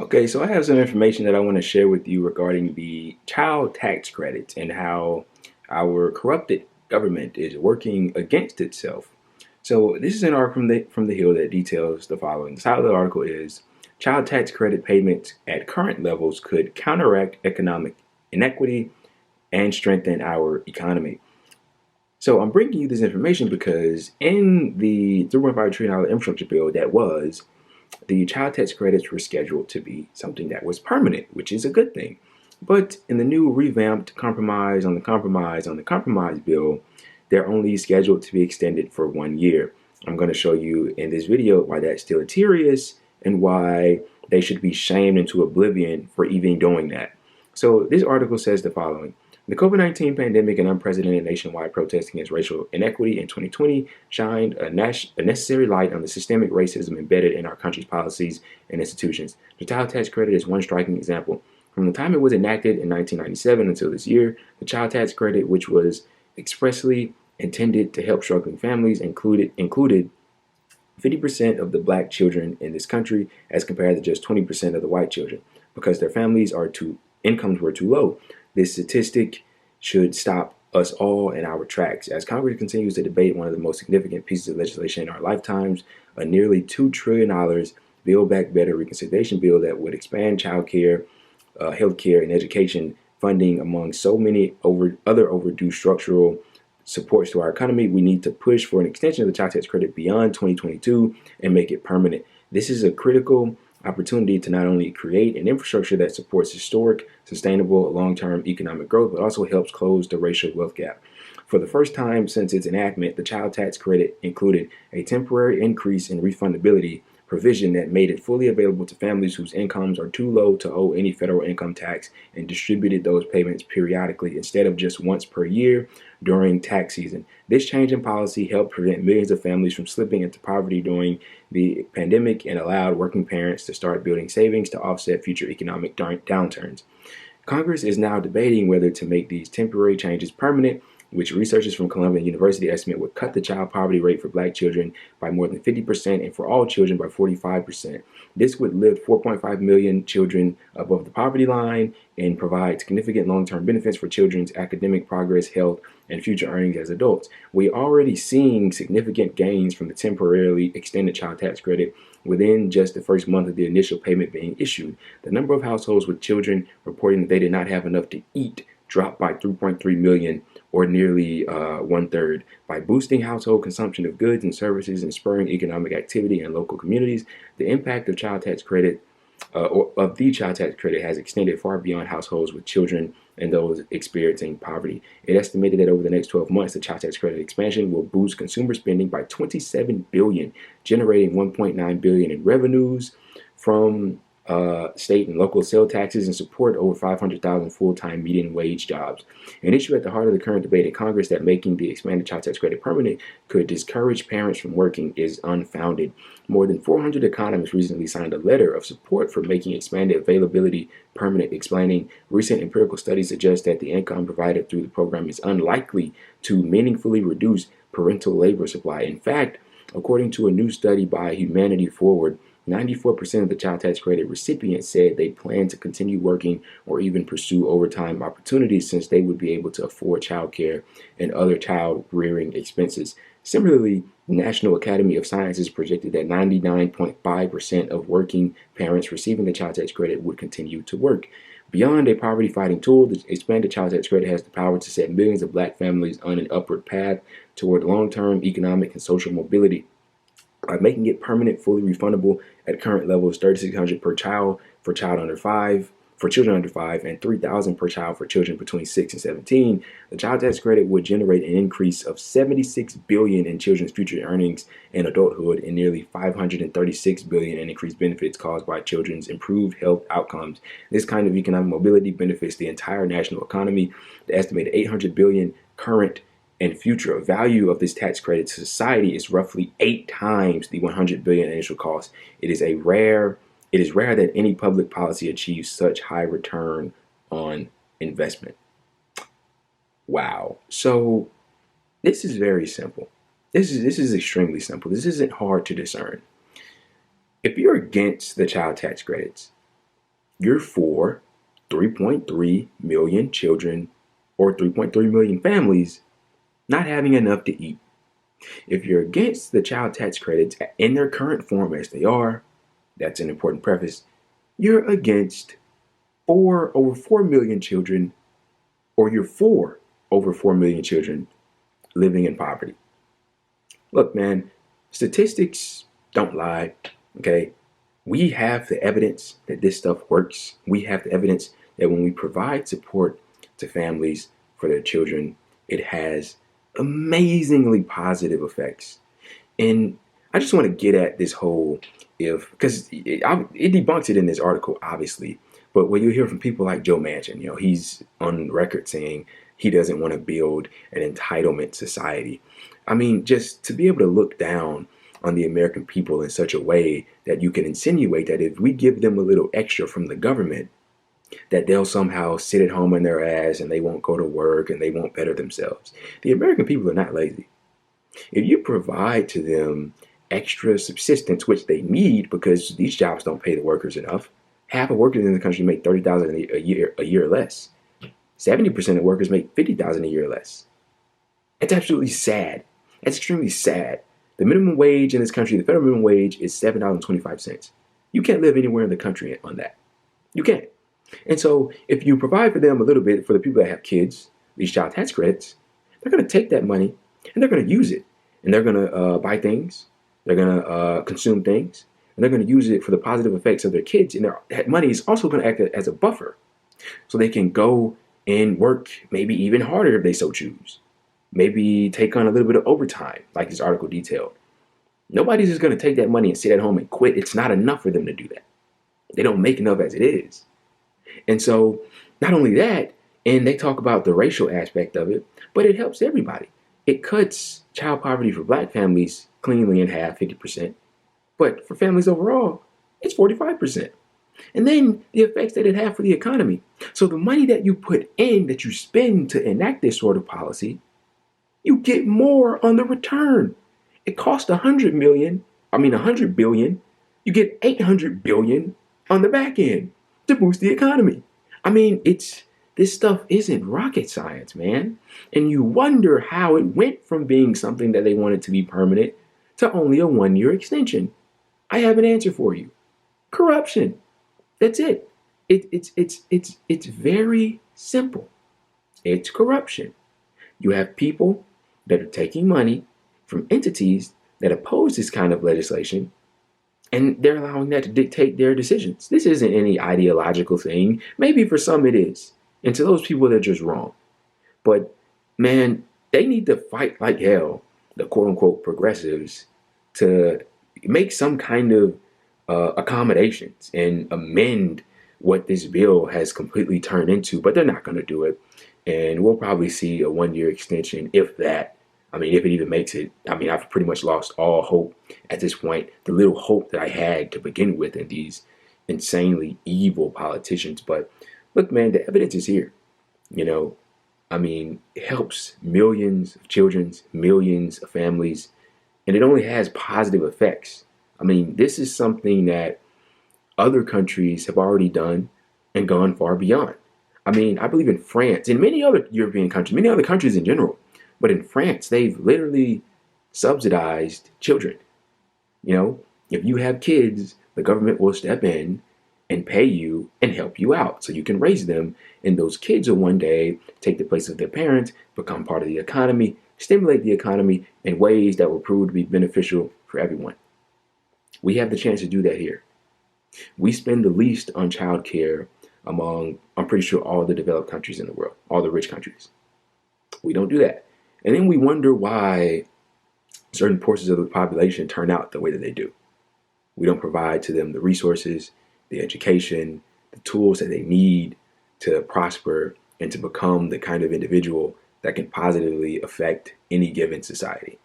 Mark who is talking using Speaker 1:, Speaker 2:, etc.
Speaker 1: Okay, so I have some information that I want to share with you regarding the child tax credits and how our corrupted government is working against itself. So this is an article from the Hill that details the following. The title of the article is Child Tax Credit Payments at Current Levels Could Counteract Economic Inequity and Strengthen Our Economy. So I'm bringing you this information because in the $3.5 trillion infrastructure bill that was the child tax credits were scheduled to be something that was permanent, which is a good thing. But in the new revamped compromise on the compromise on the compromise bill, they're only scheduled to be extended for 1 year. I'm going to show you in this video why that's deleterious and why they should be shamed into oblivion for even doing that. So this article says the following. The COVID-19 pandemic and unprecedented nationwide protests against racial inequity in 2020 shined a necessary light on the systemic racism embedded in our country's policies and institutions. The child tax credit is one striking example. From the time it was enacted in 1997 until this year, the child tax credit, which was expressly intended to help struggling families, included 50% of the black children in this country as compared to just 20% of the white children because their incomes were too low. This statistic should stop us all in our tracks. As Congress continues to debate one of the most significant pieces of legislation in our lifetimes, a nearly $2 trillion Build Back Better reconciliation bill that would expand child care, health care, and education funding among so many other overdue structural supports to our economy, we need to push for an extension of the child tax credit beyond 2022 and make it permanent. This is a critical opportunity to not only create an infrastructure that supports historic, sustainable, long-term economic growth, but also helps close the racial wealth gap. For the first time since its enactment, the child tax credit included a temporary increase in refundability provision that made it fully available to families whose incomes are too low to owe any federal income tax and distributed those payments periodically instead of just once per year during tax season. This change in policy helped prevent millions of families from slipping into poverty during the pandemic and allowed working parents to start building savings to offset future economic downturns. Congress is now debating whether to make these temporary changes permanent, which researchers from Columbia University estimate would cut the child poverty rate for black children by more than 50% and for all children by 45%. This would lift 4.5 million children above the poverty line and provide significant long-term benefits for children's academic progress, health, and future earnings as adults. We're already seeing significant gains from the temporarily extended child tax credit within just the first month of the initial payment being issued. The number of households with children reporting that they did not have enough to eat dropped by 3.3 million, or nearly one-third. By boosting household consumption of goods and services and spurring economic activity in local communities, the impact of child tax credit has extended far beyond households with children and those experiencing poverty. It estimated that over the next 12 months, the child tax credit expansion will boost consumer spending by $27 billion, generating $1.9 billion in revenues from state and local sales taxes and support over 500,000 full-time median wage jobs. An issue at the heart of the current debate in Congress that making the expanded child tax credit permanent could discourage parents from working is unfounded. More than 400 economists recently signed a letter of support for making expanded availability permanent, explaining recent empirical studies suggest that the income provided through the program is unlikely to meaningfully reduce parental labor supply. In fact, according to a new study by Humanity Forward, 94% of the child tax credit recipients said they plan to continue working or even pursue overtime opportunities since they would be able to afford child care and other child rearing expenses. Similarly, the National Academy of Sciences projected that 99.5% of working parents receiving the child tax credit would continue to work. Beyond a poverty-fighting tool, the expanded child tax credit has the power to set millions of black families on an upward path toward long-term economic and social mobility. By making it permanent, fully refundable at current levels, $3,600 per child for children under 5, and $3,000 per child for children between 6 and 17, the child tax credit would generate an increase of $76 billion in children's future earnings in adulthood and nearly $536 billion in increased benefits caused by children's improved health outcomes. This kind of economic mobility benefits the entire national economy. The estimated $800 billion current and future value of this tax credit to society is roughly 8 times the $100 billion initial cost. It is rare that any public policy achieves such high return on investment. Wow. So this is very simple. This is extremely simple. This isn't hard to discern. If you're against the child tax credits, you're for 3.3 million children or 3.3 million families not having enough to eat. If you're against the child tax credits in their current form as they are, that's an important preface, you're against over 4 million children, or you're for over 4 million children living in poverty. Look, man, statistics don't lie, okay? We have the evidence that this stuff works. We have the evidence that when we provide support to families for their children, it has amazingly positive effects. And I just want to get at this whole because it debunks it in this article, obviously. But when you hear from people like Joe Manchin, he's on record saying he doesn't want to build an entitlement society. I mean, just to be able to look down on the American people in such a way that you can insinuate that if we give them a little extra from the government, that they'll somehow sit at home on their ass and they won't go to work and they won't better themselves. The American people are not lazy. If you provide to them extra subsistence, which they need because these jobs don't pay the workers enough, half of workers in the country make $30,000 a year or less. 70% of workers make $50,000 a year or less. It's absolutely sad. It's extremely sad. The minimum wage in this country, the federal minimum wage, is $7.25. You can't live anywhere in the country on that. You can't. And so if you provide for them a little bit, for the people that have kids, these child tax credits, they're going to take that money and they're going to use it. And they're going to buy things. They're going to consume things. And they're going to use it for the positive effects of their kids. And that money is also going to act as a buffer. So they can go and work maybe even harder if they so choose. Maybe take on a little bit of overtime, like this article detailed. Nobody's just going to take that money and sit at home and quit. It's not enough for them to do that. They don't make enough as it is. And so not only that, and they talk about the racial aspect of it, but it helps everybody. It cuts child poverty for black families cleanly in half, 50%. But for families overall, it's 45%. And then the effects that it has for the economy. So the money that you put in, that you spend to enact this sort of policy, you get more on the return. It costs $100 billion. You get $800 billion on the back end to boost the economy. I mean, this stuff isn't rocket science, man. And you wonder how it went from being something that they wanted to be permanent to only a 1-year extension. I have an answer for you. Corruption. That's it. It's very simple. It's corruption. You have people that are taking money from entities that oppose this kind of legislation, and they're allowing that to dictate their decisions. This isn't any ideological thing. Maybe for some it is. And to those people, they're just wrong. But man, they need to fight like hell, the quote unquote progressives, to make some kind of accommodations and amend what this bill has completely turned into. But they're not going to do it. And we'll probably see a 1-year extension, if that. I mean, if it even makes it. I mean, I've pretty much lost all hope at this point. The little hope that I had to begin with in these insanely evil politicians. But look, man, the evidence is here. I mean, it helps millions of children, millions of families, and it only has positive effects. I mean, this is something that other countries have already done and gone far beyond. I mean, I believe in France and many other European countries, many other countries in general. But in France, they've literally subsidized children. If you have kids, the government will step in and pay you and help you out so you can raise them. And those kids will one day take the place of their parents, become part of the economy, stimulate the economy in ways that will prove to be beneficial for everyone. We have the chance to do that here. We spend the least on childcare among, I'm pretty sure, all the developed countries in the world, all the rich countries. We don't do that. And then we wonder why certain portions of the population turn out the way that they do. We don't provide to them the resources, the education, the tools that they need to prosper and to become the kind of individual that can positively affect any given society.